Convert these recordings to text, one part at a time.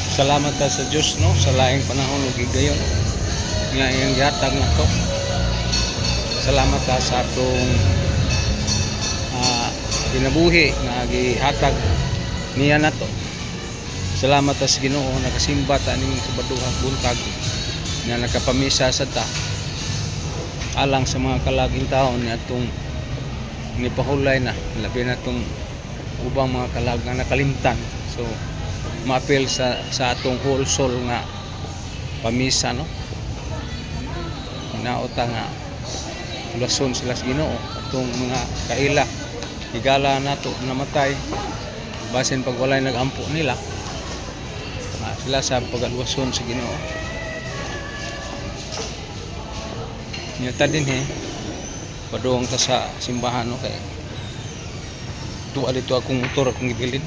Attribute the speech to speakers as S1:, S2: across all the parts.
S1: Salamat ta sa Diyos, no, sa laing panahon ug higayon nga iyang gihatag nato. Salamat ta sa atong kinabuhi nga gihatag niya nato. Salamat ta sa Ginoo nakasimba ta ning sabaduhang buntag nga nakapamisa sa ta alang sa mga kalaging taon ni atong nipahulay na labi na itong ubang mga kalag nga nakalimtan. So maapil sa atong whole soul nga pamisa, no, hinaota nga lason sila sa Ginoo atong mga kaila higala nato namatay basin pag walay nagampo nila sila sa pagalwason sa Ginoo. Nyata din paduong ta sa simbahan, no, kay tuwa dito akong motor akong gibilin.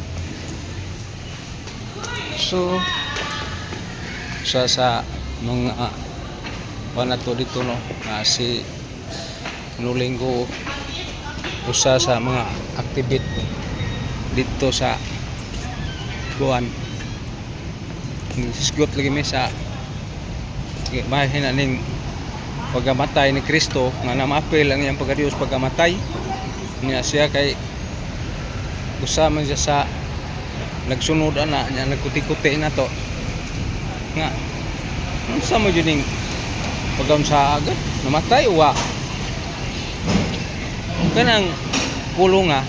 S1: So sa mga panato dito, no, si nulinggo usa sa mga activity dito sa kuan isgot lagi mi sa bahin aning pagamatay ni Kristo nga namapil ang iyang pagkadiyos pagamatay niya siya kay usa man siya sa nagsunod ana nya nagkuti-kuti na to nga unsa mo jud ning pagaunsa agad namatay wa kanang pulong nga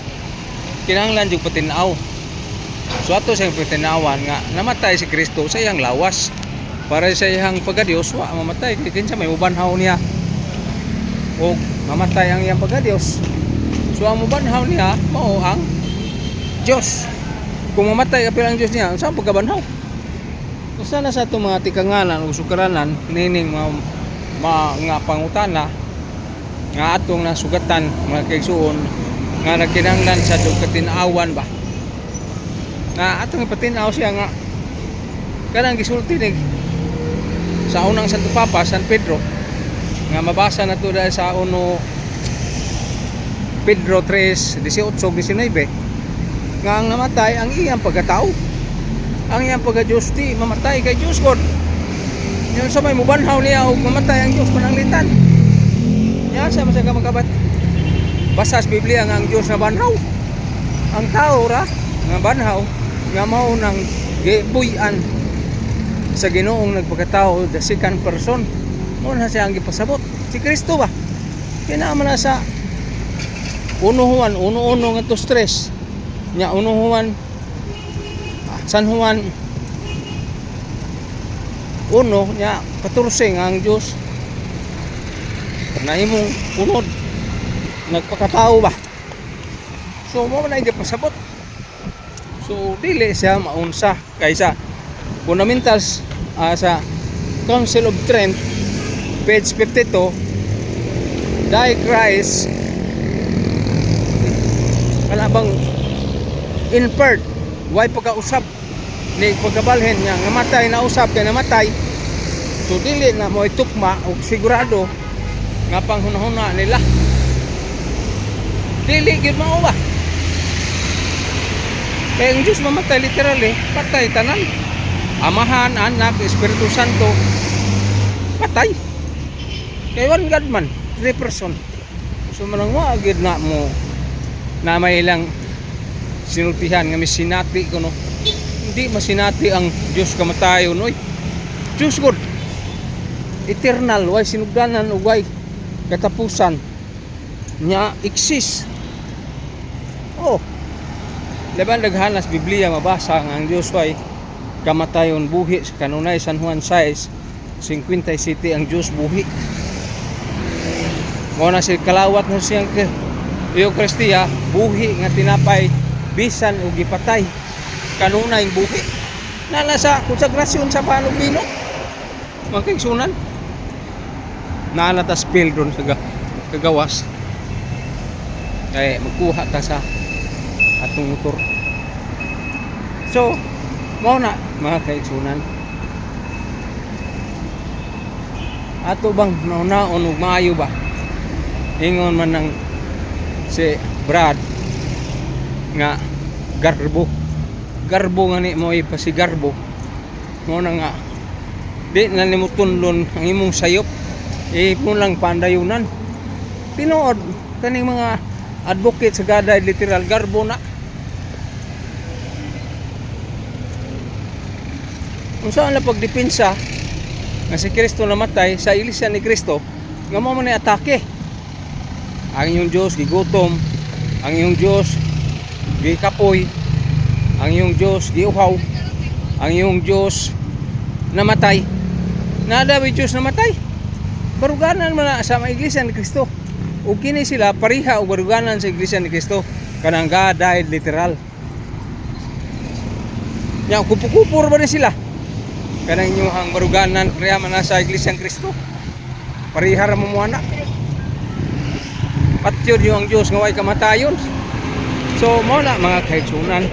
S1: kinahanglan jud patinaw. So ato siyang patinawan nga namatay si Kristo sa iyang lawas para sa iyang pagkadiyos wa mamatay kay kinsa may ubanhaw niya o mamatay ang iyang pagkadiyos. So ang ubanhaw niya mao ang Dios. Kung mamatay apil ang Dios niya unsa ang pagkabanhaw? Usa na sa itong mga tikanganan o sukaranan nining mga pangutana nga atong nasugatan mga kaigsuon nga nagkinahanglan sa katinawan ba nga atong ipatinaw siya nga kanang gisulti ni sa unang Santo Papa San Pedro nga mabasa na to dahil sa 1 Pedro 3:18-19 nga ang namatay ang iyang pagkatao ang iyang pagka-Diyos di mamatay kay Diyos God yun sa may mubanhaw niya o mamatay ang Diyos pananglitan yan sa masang kamakabat basa sa Biblia nga ang Diyos na banhaw ang tao ra nga banhaw nga mao nang gibuy-an sa Ginoong nagpagkatao the second person mo na siya ang gipasabot si Kristo ba kinaaman na sa 1 Juan 1:1 ngadto 3 nya 1 Juan San Juan 1 nya 14 nga ang Dios nahimong unod nagpakatao ba so mo na gipasabot. So dili siya maunsa kaysa fundamentals sa Council of Trent page 52 die Christ kalabang inferred why pagkausap ni pagkabalhin niya nga matay na usap kay namatay. So dili na mo itukma og sigurado nga panghunahuna nila dili gid mao ba kaya ang Diyos mamatay literally patay tanan Amahan, Anak, Espiritu Santo patay kaya one God man 3 person. So manang agid na mo na may ilang sinultihan nga misinati ko, no, hindi masinati ang Diyos kamatayon oy Diyos God eternal way sinugdanan ug way katapusan nya exist. Oh laban daghanas Biblia mabasa nga ang Dios way kamatayon buhi sa kanunay San Juan 6:57 ang Dios buhi mo na si kalawat na siyang Eucharistia buhi nga tinapay bisan og gipatay kanunay buhi na nasa konsagrasyon sa panubino mga kaigsunan na natas spill doon sa kagawas kaya magkuha ta sa atong motor. So mao na mga kaigsunan ato bang nauna-on ug maayo ba ingon man ng si Brad nga garbo nga ni mo ipasigarbo mo na nga di na nimo tunlon ang imong sayop, mo lang pandayunan. Tinuod kaning mga advocate sa gaday literal garbo na. Unsa ang pagdepensa nga si Kristo namatay sa iglesia ni Kristo nga mao man atake. Ang iyong Dios gigutom, ang iyong Dios gikapoy, ang iyong Dios giuhaw, ang iyong Dios namatay. Nada ba Dios namatay? Baruganan man na sa iglesia ni Kristo. Ug kini sila pariha og baruganan sa iglesia ni Kristo kanang God died literal. Nya kupupur ba ni sila? Kanang inyong baruganan pariha man na sa iglesia ni Kristo. Pariha ra mo ana. Patyon yung ang Diyos nga way kamatayon. So mo na mga kaigsunan,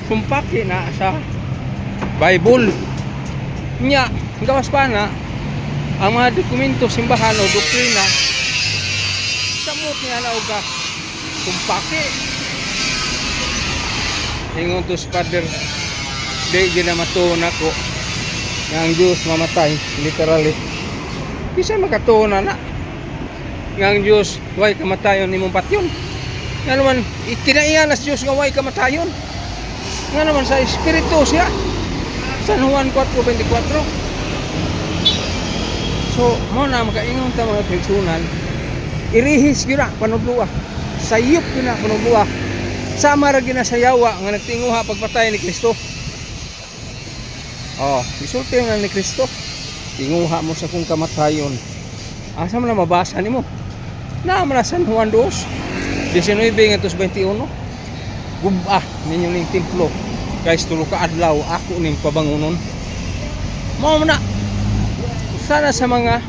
S1: sumpaki na sa Bible nya gawas pa na ang mga dokumento simbahan o doktrina samot niya na uga sumpaki. Ingon to si Father di ginamatuon ako nga ang Diyos mamatay literally. Bisa makatuon na nga ang Diyos way kamatayon nimong patyon. Nga naman ikinaiya na sa Diyos nga way kamatayon. Nga naman sa Espiritu siya. San Juan 4:24. So mo na makaingon ta mga kaigsunan, irihis gyud na panudluwa, sayop gyud na panudluwa, sama ra gyud na sayawa nga nagtinguha pagpatay ni Kristo. Gisulti nga ni Kristo, tinguha mo sa kung kamatayon. Asa man na mabasa nimo? Naamra San Juan 2:19-21. Gubah ninyo ning templo kay tulo ka adlaw ako ning pabangunon. Mao na sana sa mga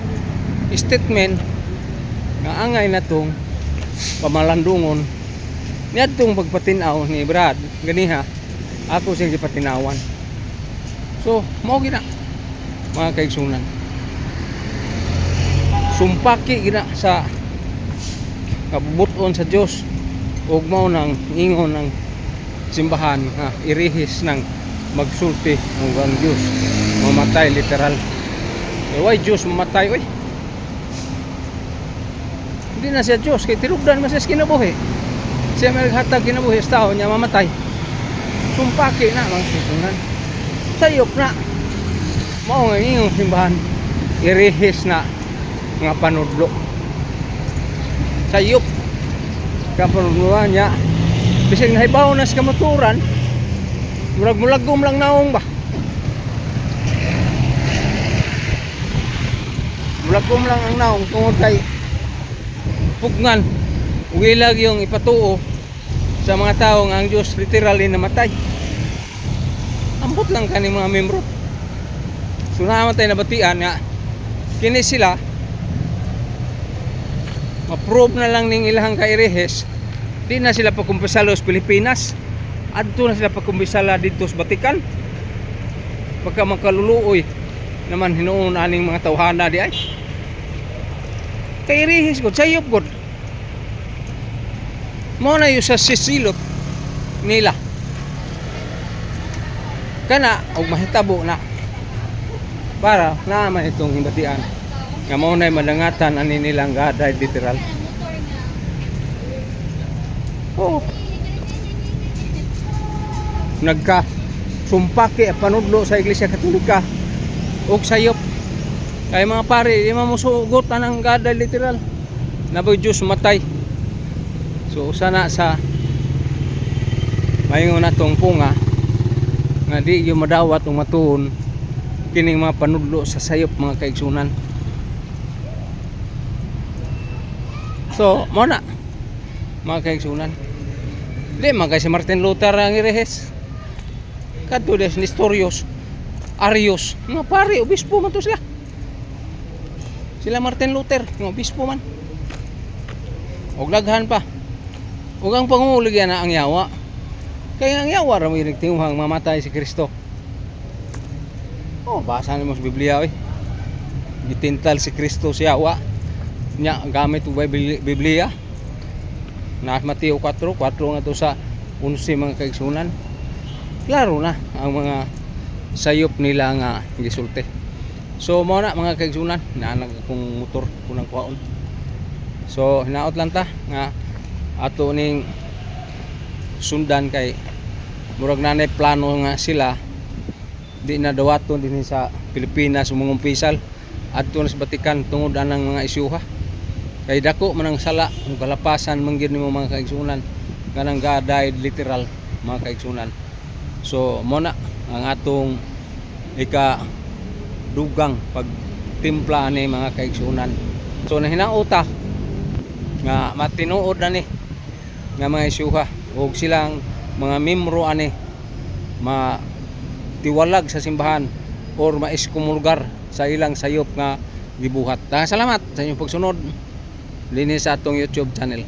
S1: statement nga angay natong pamalandungon niadtong pagpatinaw ni Brad ganiha ako sing gipatinawan. So mao gina mga kaigsunan, sumpaki gina sa kabubuton sa Dios ug mao nang ingon ng simbahan nga irihis ng magsulti ng ang Dios mamatay literal. Why Diyos mamatay oy? Hindi na siya Diyos kay tirugdan man siya kinabuhi. Siya may naghatag kinabuhi sa tao niya mamatay. Sumpaki na mga kaigsunan. Sayop na. Mao nga ingong simbahan irihis na nga panudlo. Sayop kapanudluan niya. Bising nahibaw na sa kamaturan, murag-mulagom lang naong ba? Mulagom lang ang naong tungod kay pugnan. Uwilag yung ipatuo sa mga tao nga ang Diyos literally namatay. Ambot lang kaning mga membro. So naman tayo nabatian nga kini sila ma-prove na lang ning ilahang kairihes. Di na sila pagkumpisalo sa Pilipinas. Adto na sila pagkumpisala dito sa Vatican. Pagka magkaluluoy naman hinuon aning mga tawhana di ay. Kairihis gud sayop gud. Mo na yung sa sisilot nila. Kana og mahitabo na para naman itong himbatian. Nga mao na madangatan ani nilang gaday literal. Nagka sumpaki panudlo sa Iglesia Katolika og sayop kay mga pare di mamusugot ang gaday literal na ba Diyos matay. So sana sa mayon natong punga nga di yung madawat o matuon kining mga panudlo sa sayop mga kaigsunan. So mo na mga kaigsunan, di man kay si Martin Luther ang irehes kadto des Nestorios Arios mga pare obispo man to sila Martin Luther nga obispo man og laghan pa ug ang panguligyan na ang yawa kay ang yawa ra mo tinguhang mamatay si Kristo. Basa nimo sa Biblia oy, gitintal si Kristo sa yawa nya gamit og Biblia na Mateo 4 nga to sa 11 mga kaigsunan. Klaro na ang mga sayop nila nga gisulti. So mao na mga kaigsunan, naanag akong motor kunang kuhaon. So hinaot lang ta nga ato ning sundan kay murag nanay plano nga sila di na dawaton din sa Pilipinas mungumpisal adto na sa Batikan tungod anang mga isyuha. Kay dako man ang sala ug kalapasan man gyud nimo mga kaigsunan kanang gaday literal mga kaigsunan. So mo na ang atong dugang pagtimpla ani mga kaigsunan. So nahinauta nga matinuod na ni nga mga isyuha ug silang mga membro ani matiwalag sa simbahan or maiskumulgar sa ilang sayop nga gibuhat. Salamat sa inyong pagsunod dinhi sa atong YouTube channel.